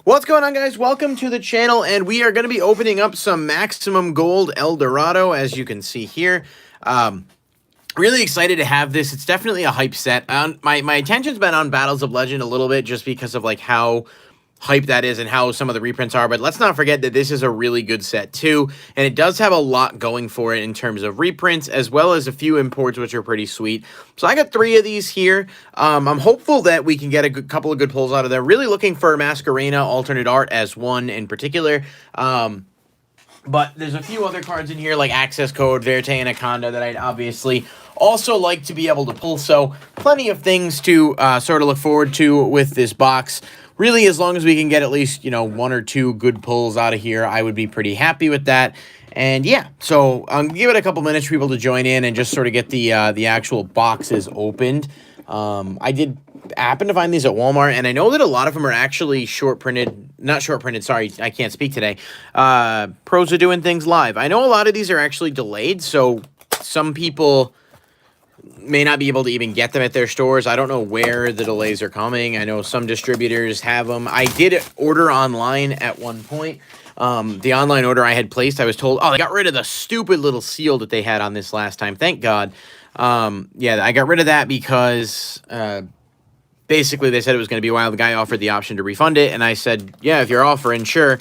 What's going on, guys? Welcome to the channel, and we are going to be opening up some Maximum Gold El Dorado, as you can see here. Really excited to have this. It's definitely a hype set. My attention's been on Battles of Legend a little bit just because of like how hype that is and how some of the reprints are, but let's not forget that this is a really good set too, and it does have a lot going for it in terms of reprints as well as a few imports which are pretty sweet. So I got 3 of these here. I'm hopeful that we can get a couple of good pulls out of there. Really looking for Masquerena alternate art as one in particular. But there's a few other cards in here like ACCESSCODE, Verte, and Anaconda that I'd obviously also like to be able to pull. So plenty of things to sort of look forward to with this box. Really, as long as we can get at least, 1 or 2 good pulls out of here, I would be pretty happy with that. And yeah, so give it a couple minutes for people to join in and just sort of get the actual boxes opened. I did happen to find these at Walmart, and I know that a lot of them are actually not short printed, sorry, I can't speak today. Pros are doing things live. I know a lot of these are actually delayed, so some people may not be able to even get them at their stores. I don't know where the delays are coming. I know some distributors have them. I did order online at one point. The online order I had placed, I was told, oh, they got rid of the stupid little seal that they had on this last time. Thank God. Yeah, I got rid of that because basically they said it was going to be a while. The guy offered the option to refund it, and I said, yeah, if you're offering, sure.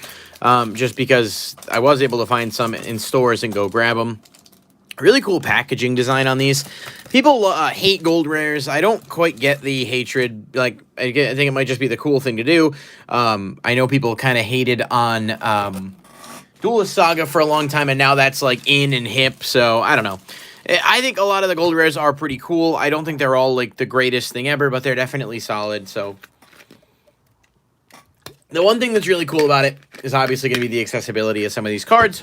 Just because I was able to find some in stores and go grab them. Really cool packaging design on these. People hate gold rares. I don't quite get the hatred. Like, I think it might just be the cool thing to do. I know people kind of hated on Duelist Saga for a long time, and now that's like in and hip. So I don't know. I think a lot of the gold rares are pretty cool. I don't think they're all like the greatest thing ever, but they're definitely solid. So the one thing that's really cool about it is obviously going to be the accessibility of some of these cards.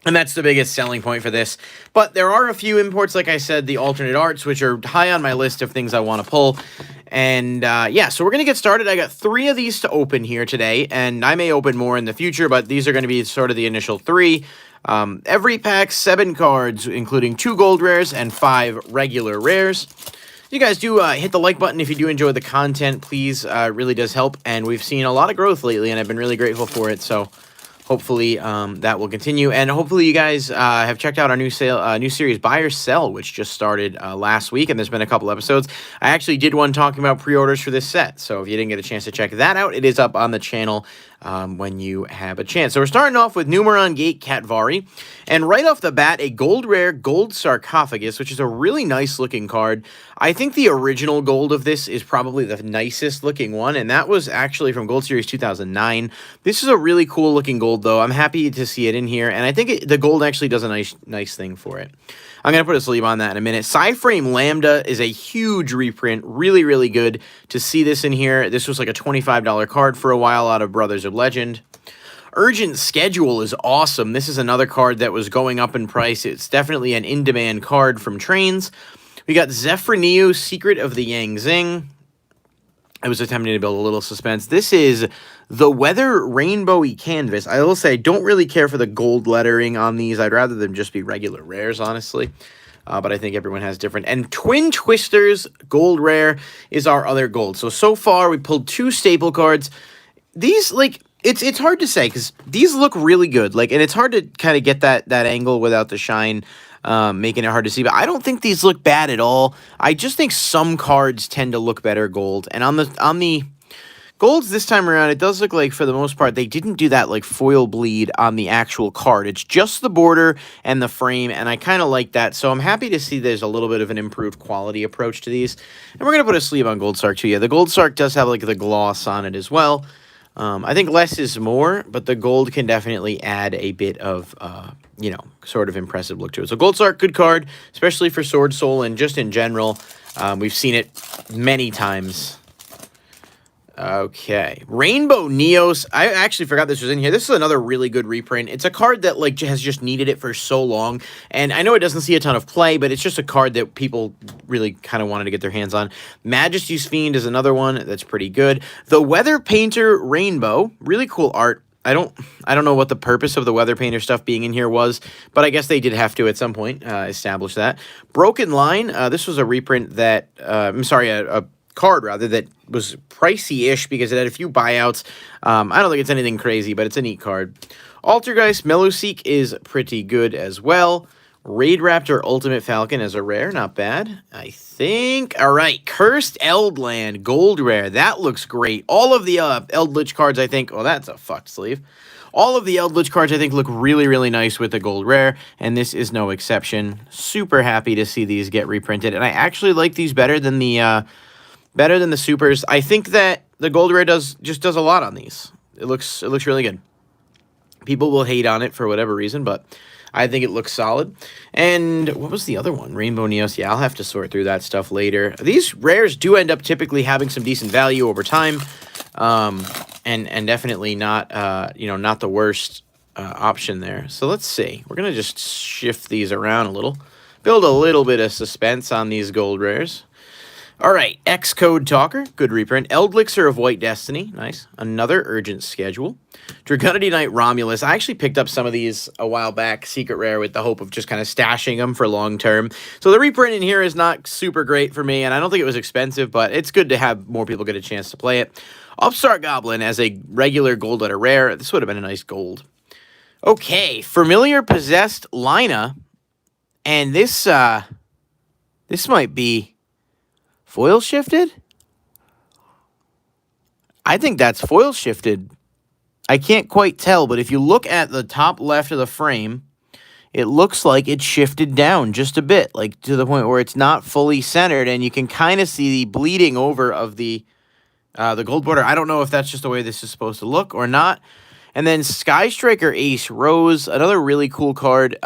And that's the biggest selling point for this. But there are a few imports, like I said, the alternate arts, which are high on my list of things I want to pull. And yeah, so we're going to get started. I got 3 of these to open here today, and I may open more in the future, but these are going to be sort of the initial 3. Every pack, 7 cards, including 2 gold rares and 5 regular rares. You guys do hit the like button if you do enjoy the content, please. It really does help, and we've seen a lot of growth lately, and I've been really grateful for it, so hopefully that will continue, and hopefully you guys have checked out our new series Buy or Sell, which just started last week, and there's been a couple episodes. I actually did one talking about pre-orders for this set, so if you didn't get a chance to check that out, it is up on the channel when you have a chance. So we're starting off with Numeron Gate Catvari, and right off the bat, a gold rare Gold Sarcophagus, which is a really nice looking card. I think the original gold of this is probably the nicest looking one, and that was actually from Gold Series 2009. This is a really cool looking gold, though. I'm happy to see it in here, and I think the gold actually does a nice thing for it. I'm going to put a sleeve on that in a minute. Psyframe Lambda is a huge reprint. Really, really good to see this in here. This was like a $25 card for a while out of Brothers of Legend. Urgent Schedule is awesome. This is another card that was going up in price. It's definitely an in-demand card from Trains. We got Zephyr Secret of the Yang Zing. I was attempting to build a little suspense. This is the Weather Rainbowy Canvas. I will say I don't really care for the gold lettering on these. I'd rather them just be regular rares, honestly. But I think everyone has different. And Twin Twisters Gold Rare is our other gold. So far, we pulled 2 staple cards. These, like, it's hard to say because these look really good. Like, and it's hard to kind of get that angle without the shine. Making it hard to see, but I don't think these look bad at all. I just think some cards tend to look better gold, and on the golds this time around, it does look like for the most part they didn't do that like foil bleed on the actual card. It's just the border and the frame, and I kind of like that. So I'm happy to see there's a little bit of an improved quality approach to these. And we're gonna put a sleeve on Gold Sark too. Yeah, the Gold Sark does have like the gloss on it as well. I think less is more, but the gold can definitely add a bit of, sort of impressive look to it. So Gold Sark, good card, especially for Sword Soul and just in general. We've seen it many times. Okay, Rainbow Neos. I actually forgot this was in here. This is another really good reprint. It's a card that like has just needed it for so long, and I know it doesn't see a ton of play, but it's just a card that people really kind of wanted to get their hands on. Majesty's Fiend is another one that's pretty good. The Weather Painter Rainbow, really cool art. I don't know what the purpose of the Weather Painter stuff being in here was, but I guess they did have to at some point establish that. Broken Line. This was a reprint that I'm sorry, a card, rather, that was pricey-ish because it had a few buyouts. I don't think it's anything crazy, but it's a neat card. Altergeist Meloseek is pretty good as well. Raid Raptor Ultimate Falcon as a rare, not bad, I think. All right, Cursed Eldland, gold rare. That looks great. All of the Eldritch cards, I think... Oh, that's a fucked sleeve. All of the Eldritch cards, I think, look really, really nice with the gold rare, and this is no exception. Super happy to see these get reprinted, and I actually like these better than the supers. I think that the gold rare just does a lot on these. It looks really good. People will hate on it for whatever reason, but I think it looks solid. And what was the other one? Rainbow Neos. Yeah, I'll have to sort through that stuff later. These rares do end up typically having some decent value over time, and definitely not not the worst option there. So let's see. We're gonna just shift these around a little, build a little bit of suspense on these gold rares. All right, ACCESSCODE Talker, good reprint. Eldlixir of White Destiny, nice. Another Urgent Schedule. Dragunity Knight Romulus. I actually picked up some of these a while back, secret rare, with the hope of just kind of stashing them for long term. So the reprint in here is not super great for me, and I don't think it was expensive, but it's good to have more people get a chance to play it. Upstart Goblin as a regular gold letter rare. This would have been a nice gold. Okay, Familiar Possessed Lina, and this might be foil shifted? I think that's foil shifted. I can't quite tell, but if you look at the top left of the frame, it looks like it shifted down just a bit, like to the point where it's not fully centered, and you can kind of see the bleeding over of the gold border. I don't know if that's just the way this is supposed to look or not. And then Sky Striker Ace Rose, another really cool card.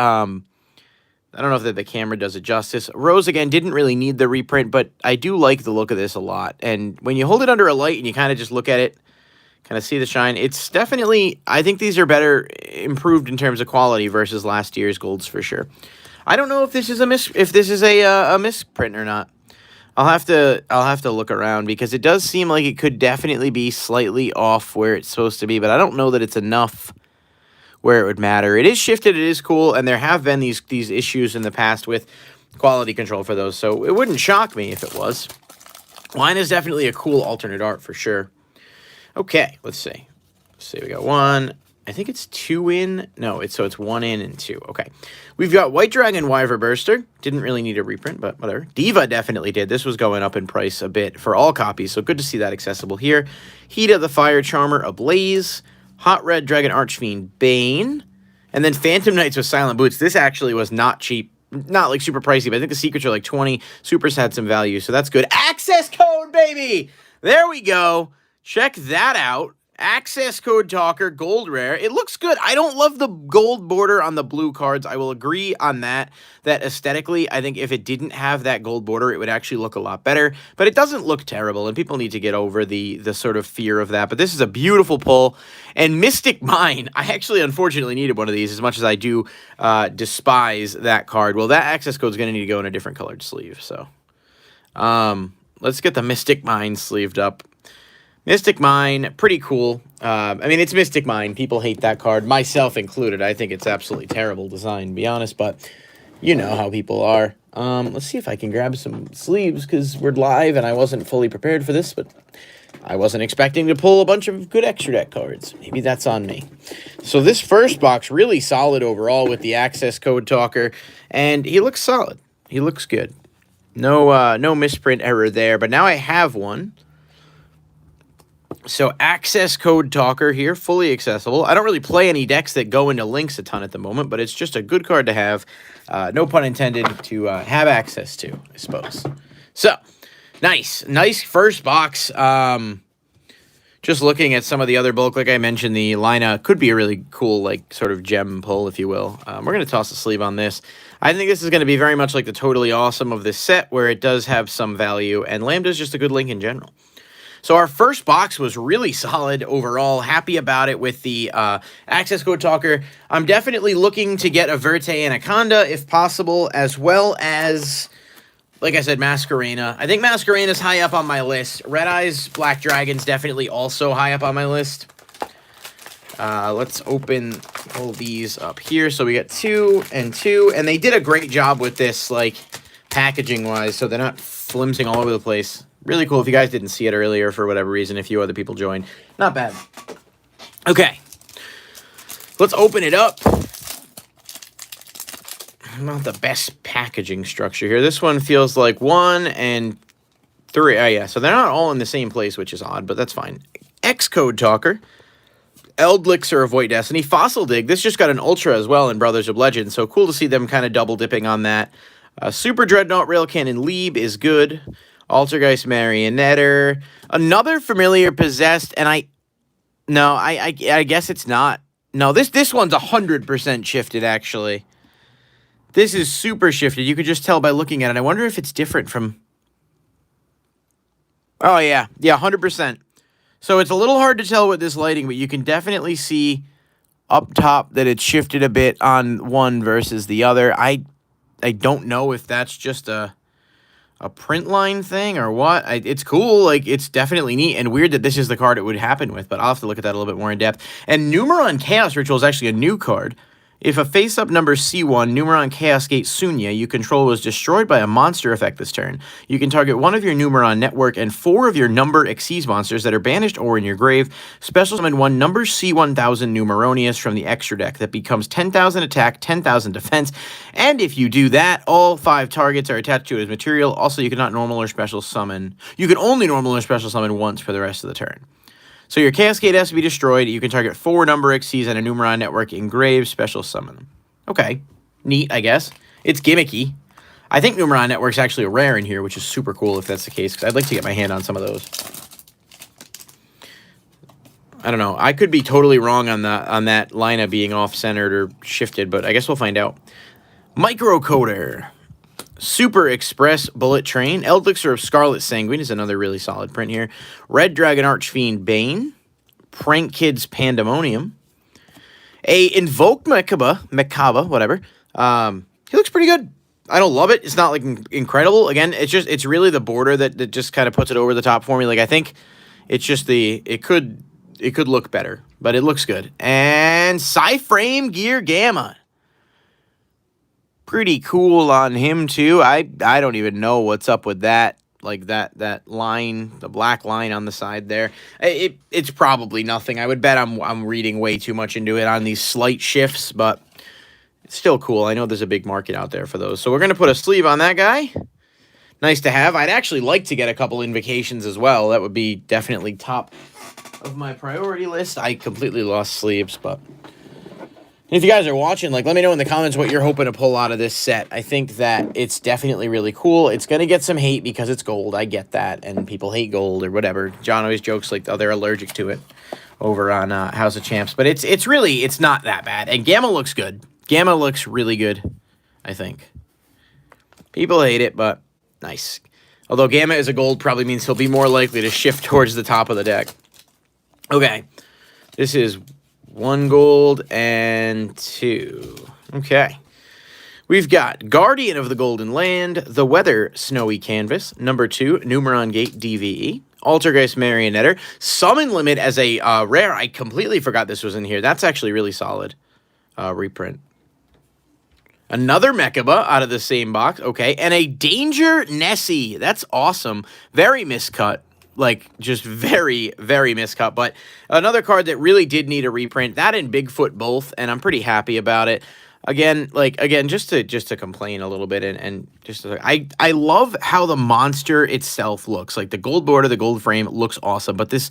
I don't know if the camera does it justice. Rose, again, didn't really need the reprint, but I do like the look of this a lot. And when you hold it under a light and you kind of just look at it, kind of see the shine, it's definitely, I think these are better, improved in terms of quality versus last year's golds for sure. I don't know if this is a misprint or not. I'll have to look around, because it does seem like it could definitely be slightly off where it's supposed to be, but I don't know that it's enough where it would matter. It is shifted, it is cool, and there have been these issues in the past with quality control for those, so it wouldn't shock me if it was. Line is definitely a cool alternate art for sure. Okay, let's see. We got one. I think it's 2 in. No, it's 1 in and 2. Okay. We've got White Dragon Wyver Burster. Didn't really need a reprint, but whatever. Diva definitely did. This was going up in price a bit for all copies, so good to see that accessible here. Hita the Fire Charmer Ablaze. Hot Red Dragon Archfiend Bane. And then Phantom Knights with Silent Boots. This actually was not cheap. Not like super pricey, but I think the secrets are like 20. Supers had some value, so that's good. ACCESSCODE, baby! There we go. Check that out. ACCESSCODE Talker, gold rare. It looks good. I don't love the gold border on the blue cards. I will agree on that. That aesthetically, I think if it didn't have that gold border, it would actually look a lot better. But it doesn't look terrible, and people need to get over the sort of fear of that. But this is a beautiful pull. And Mystic Mine, I actually unfortunately needed one of these, as much as I do despise that card. Well, that ACCESSCODE is going to need to go in a different colored sleeve. So let's get the Mystic Mine sleeved up. Mystic Mine, pretty cool. I mean, it's Mystic Mine. People hate that card, myself included. I think it's absolutely terrible design, to be honest, but you know how people are. Let's see if I can grab some sleeves, because we're live, and I wasn't fully prepared for this, but I wasn't expecting to pull a bunch of good extra deck cards. Maybe that's on me. So this first box, really solid overall with the ACCESSCODE Talker, and he looks solid. He looks good. No misprint error there, but now I have one. So ACCESSCODE Talker here, fully accessible. I don't really play any decks that go into links a ton at the moment, but it's just a good card to have. No pun intended, to have access to, I suppose. So, nice first box. Just looking at some of the other bulk, like I mentioned, the Lina could be a really cool, like, sort of gem pull, if you will. We're going to toss a sleeve on this. I think this is going to be very much like the Totally Awesome of this set, where it does have some value, and Lambda's just a good link in general. So our first box was really solid overall. Happy about it with the ACCESSCODE Talker. I'm definitely looking to get a Verte Anaconda if possible, as well as, like I said, Masquerena. I think Masquerena's high up on my list. Red Eyes Black Dragon's definitely also high up on my list. Let's open all these up here. So we got 2 and 2, and they did a great job with this, like, packaging-wise, so they're not flimsing all over the place. Really cool. If you guys didn't see it earlier for whatever reason, a few other people joined. Not bad. Okay. Let's open it up. Not the best packaging structure here. This one feels like 1 and 3. Oh, yeah. So they're not all in the same place, which is odd, but that's fine. ACCESSCODE Talker. Elixir of White Destiny. Fossil Dig. This just got an Ultra as well in Brothers of Legend, so cool to see them kind of double dipping on that. Super Dreadnought Rail Cannon Lieb is good. Altergeist Marionetter. Another familiar Possessed, and I guess it's not. No, this one's 100% shifted, actually. This is super shifted. You could just tell by looking at it. I wonder if it's different from... Oh, yeah. Yeah, 100%. So it's a little hard to tell with this lighting, but you can definitely see up top that it's shifted a bit on one versus the other. I don't know if that's just a print line thing or what. It's cool. Like, it's definitely neat and weird that this is the card it would happen with, but I'll have to look at that a little bit more in depth. And Numeron Chaos Ritual is actually a new card. If a face-up number C1, Numeron Chaos Gate Sunya, you control was destroyed by a monster effect this turn, you can target one of your Numeron network and 4 of your number Xyz monsters that are banished or in your grave. Special summon one number C1000 Numeronius from the extra deck that becomes 10,000 attack, 10,000 defense, and if you do that, all 5 targets are attached to it as material. Also, you cannot normal or special summon. You can only normal or special summon once for the rest of the turn. So your Chaos Gate has to be destroyed. You can target 4 number Xyz and a Numeron network engraved, special summon. Okay. Neat, I guess. It's gimmicky. I think Numeron network's actually a rare in here, which is super cool if that's the case, because I'd like to get my hand on some of those. I don't know. I could be totally wrong on that lineup being off-centered or shifted, but I guess we'll find out. Microcoder. Super Express Bullet Train. Elixir of Scarlet Sanguine is another really solid print here. Red Dragon Archfiend Bane. Prank Kids Pandemonium. A Invoke Mekaba, whatever. He looks pretty good. I don't love it. It's not like incredible. Again, it's really the border that just kind of puts it over the top for me. Like, I think it's just it could look better, but it looks good. And Psyframe Gear Gamma. Pretty cool on him, too. I don't even know what's up with that. Like, that line, the black line on the side there. It's probably nothing. I would bet I'm reading way too much into it on these slight shifts, but it's still cool. I know there's a big market out there for those. So we're going to put a sleeve on that guy. Nice to have. I'd actually like to get a couple invocations as well. That would be definitely top of my priority list. I completely lost sleeves, but... If you guys are watching, like, let me know in the comments what you're hoping to pull out of this set. I think that it's definitely really cool. It's going to get some hate because it's gold. I get that, and people hate gold or whatever. John always jokes, like, oh, they're allergic to it over on House of Champs. But it's really not that bad. And Gamma looks good. Gamma looks really good, I think. People hate it, but nice. Although Gamma is a gold probably means he'll be more likely to shift towards the top of the deck. Okay. This is... 1 gold and 2. Okay. We've got Guardian of the Golden Land, The Weather Snowy Canvas, number 2, Numeron Gate DVE, Altergeist Marionetter, Summon Limit as a rare. I completely forgot this was in here. That's actually really solid reprint. Another Mechaba out of the same box. Okay. And a Danger Nessie. That's awesome. Very miscut. Like, just very, very miscut. But another card that really did need a reprint. That and Bigfoot both, and I'm pretty happy about it. Again, just to complain a little bit, and just to, I love how the monster itself looks. Like, the gold border, the gold frame looks awesome. But this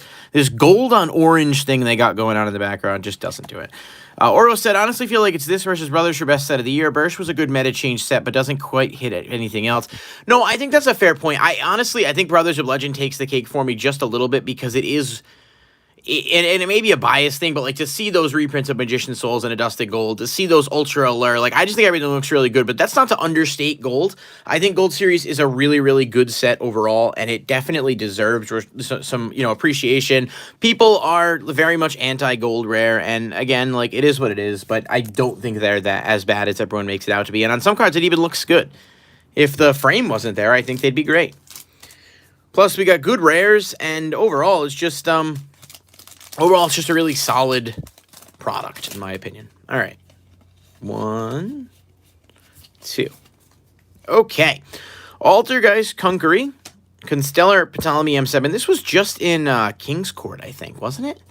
gold on orange thing they got going on in the background just doesn't do it. Oro said, honestly feel like it's this versus Brothers for best set of the year. Burst was a good meta change set, but doesn't quite hit anything else. No, I think that's a fair point. I think Brothers of Legend takes the cake for me just a little bit because it is... And it may be a bias thing, but, like, to see those reprints of Magician Souls and a Dusted Gold, to see those Ultra Allure, like, I just think everything looks really good, but that's not to understate Gold. I think Gold Series is a really, really good set overall, and it definitely deserves some, appreciation. People are very much anti-Gold Rare, and, again, like, it is what it is, but I don't think they're that as bad as everyone makes it out to be, and on some cards, it even looks good. If the frame wasn't there, I think they'd be great. Plus, we got good rares, and overall, it's just, overall, it's just a really solid product, in my opinion. All right. 1, 2. Okay. Altergeist Conquery. Constellar Ptolemy M7. This was just in King's Court, I think, wasn't it?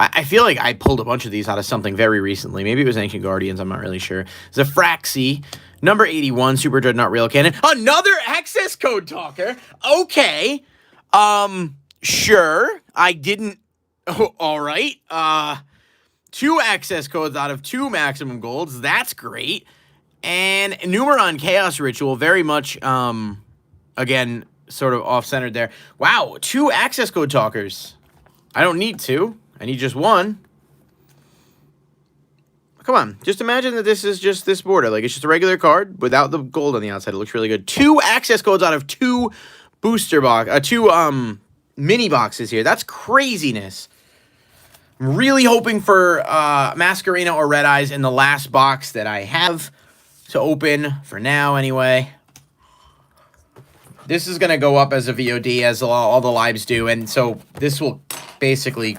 I feel like I pulled a bunch of these out of something very recently. Maybe it was Ancient Guardians. I'm not really sure. Zafraxi, number 81, Super Dreadnought Rail Cannon. Another access code talker. Okay. Sure. I didn't. Oh, all right. 2 access codes out of 2 maximum golds. That's great. And Numeron Chaos Ritual, very much, again, sort of off-centered there. Wow, 2 access code talkers. I don't need 2. I need just 1. Come on, just imagine that this is just this border. Like, it's just a regular card without the gold on the outside. It looks really good. 2 access codes out of 2 booster box, 2 mini boxes here. That's craziness. I'm really hoping for Masquerena or Red Eyes in the last box that I have to open for now, anyway. This is going to go up as a VOD, as all the lives do, and so this will basically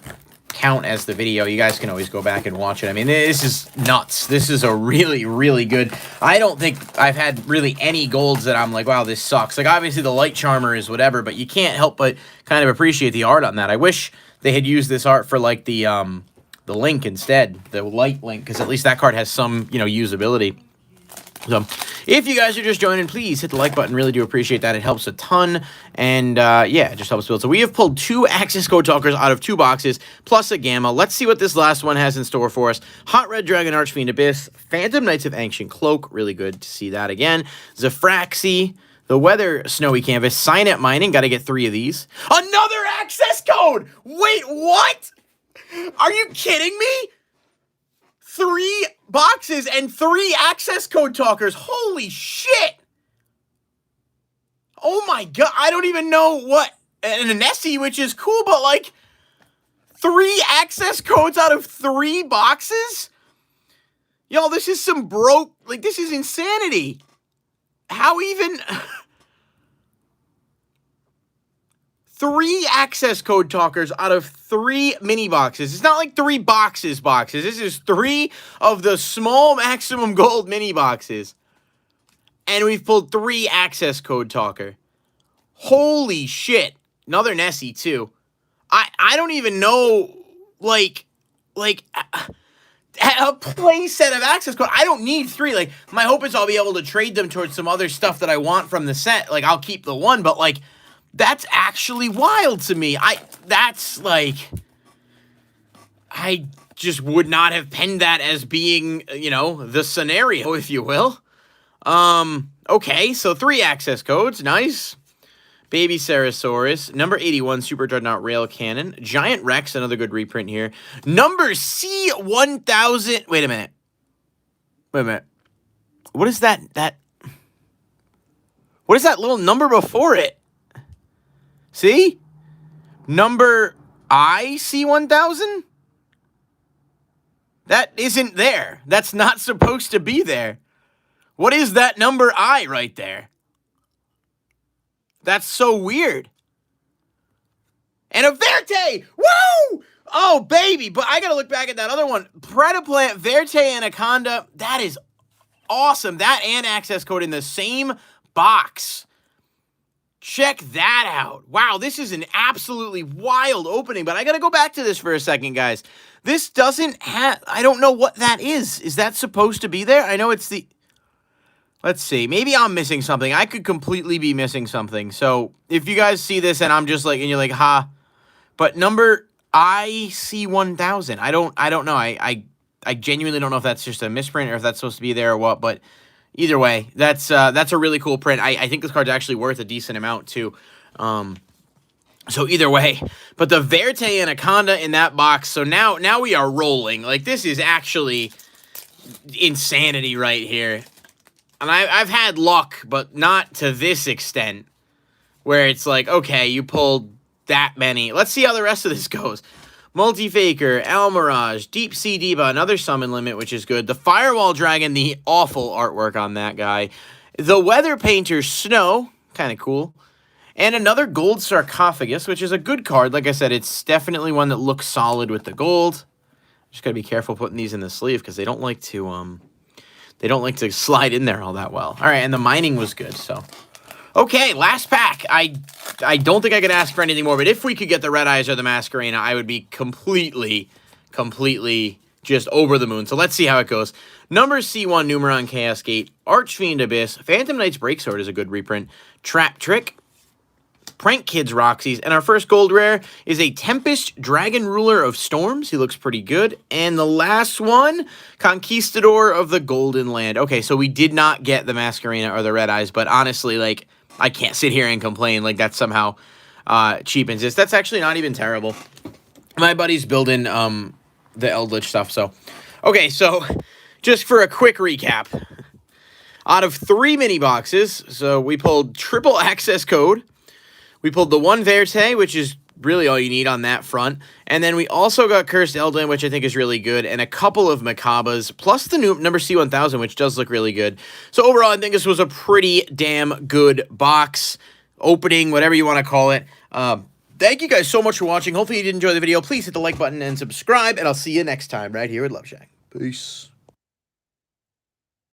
count as the video. You guys can always go back and watch it. I mean, this is nuts. This is a really, really good... I don't think I've had really any golds that I'm like, wow, this sucks. Like, obviously, the Light Charmer is whatever, but you can't help but kind of appreciate the art on that. I wish they had used this art for, like, the Link instead, the Light Link, because at least that card has some, you know, usability. So, if you guys are just joining, please hit the like button. Really do appreciate that. It helps a ton. And, yeah, it just helps build. So, we have pulled 2 access code talkers out of 2 boxes, plus a Gamma. Let's see what this last one has in store for us. Hot Red Dragon Archfiend Abyss, Phantom Knights of Ancient Cloak. Really good to see that again. Zafraxi, the Weather Snowy Canvas, Signet Mining. Got to get 3 of these. Another access code! Wait, what? Are you kidding me? 3 boxes and 3 access code talkers. Holy shit. Oh my god. I don't even know what. And a Nessie, which is cool, but like 3 access codes out of 3 boxes? Yo, this is some broke. Like, this is insanity. How even... 3 access code talkers out of 3 mini boxes. It's not like 3 boxes. This is 3 of the small maximum gold mini boxes. And we've pulled 3 access code talker. Holy shit. Another Nessie, too. I don't even know, like a play set of access code. I don't need 3. Like, my hope is I'll be able to trade them towards some other stuff that I want from the set. Like, I'll keep the 1, but, like... That's actually wild to me. That's like, I just would not have penned that as being, you know, the scenario, if you will. Okay, so 3 access codes, nice. Baby Sarasaurus, number 81, Super Dreadnought Rail Cannon. Giant Rex, another good reprint here. Number C1000, wait a minute. What is that, what is that little number before it? See? Number IC1000? That isn't there. That's not supposed to be there. What is that number I right there? That's so weird. And a Verte! Woo! Oh, baby. But I gotta look back at that other one. Predaplant, Verte, Anaconda. That is awesome. That and access code in the same box. Check that out. Wow, this is an absolutely wild opening, but I got to go back to this for a second, guys. This doesn't have... I don't know what that is. Is that supposed to be there? I know it's the... Let's see. Maybe I'm missing something. I could completely be missing something. So, if you guys see this and I'm just like... And you're like, ha. But number IC1000. I don't know. I genuinely don't know if that's just a misprint or if that's supposed to be there or what, but... Either way, that's a really cool print. I think this card's actually worth a decent amount, too. So either way. But the Verte Anaconda in that box. So now we are rolling. Like, this is actually insanity right here. And I've had luck, but not to this extent. Where it's like, okay, you pulled that many. Let's see how the rest of this goes. Multi-Faker, Almirage, Deep Sea Diva, another summon limit, which is good. The Firewall Dragon, the awful artwork on that guy. The Weather Painter, Snow, kind of cool. And another Gold Sarcophagus, which is a good card. Like I said, it's definitely one that looks solid with the gold. Just gotta be careful putting these in the sleeve because they don't like to slide in there all that well. All right, and the mining was good, so Okay, last pack. I don't think I could ask for anything more, but if we could get the Red Eyes or the Masquerena, I would be completely just over the moon. So let's see how it goes. Number C1, Numeron Chaos Gate, Archfiend Abyss, Phantom Knight's Breaksword is a good reprint, Trap Trick, Prank Kids Roxy's, and our first gold rare is a Tempest Dragon Ruler of Storms. He looks pretty good. And the last one, Conquistador of the Golden Land. Okay, so we did not get the Masquerena or the Red Eyes, but honestly, like, I can't sit here and complain like that somehow cheapens this. That's actually not even terrible. My buddy's building the Eldritch stuff, so. Okay, so just for a quick recap. Out of 3 mini boxes, so we pulled triple access code. We pulled the one Verte, which is really all you need on that front. And then we also got Cursed Eldin, which I think is really good, and a couple of Macabas, plus the new number C1000, which does look really good. So overall, I think this was a pretty damn good box opening, whatever you want to call it. Thank you guys so much for watching. Hopefully you did enjoy the video. Please hit the like button and subscribe, and I'll see you next time right here at Loveshack. Peace.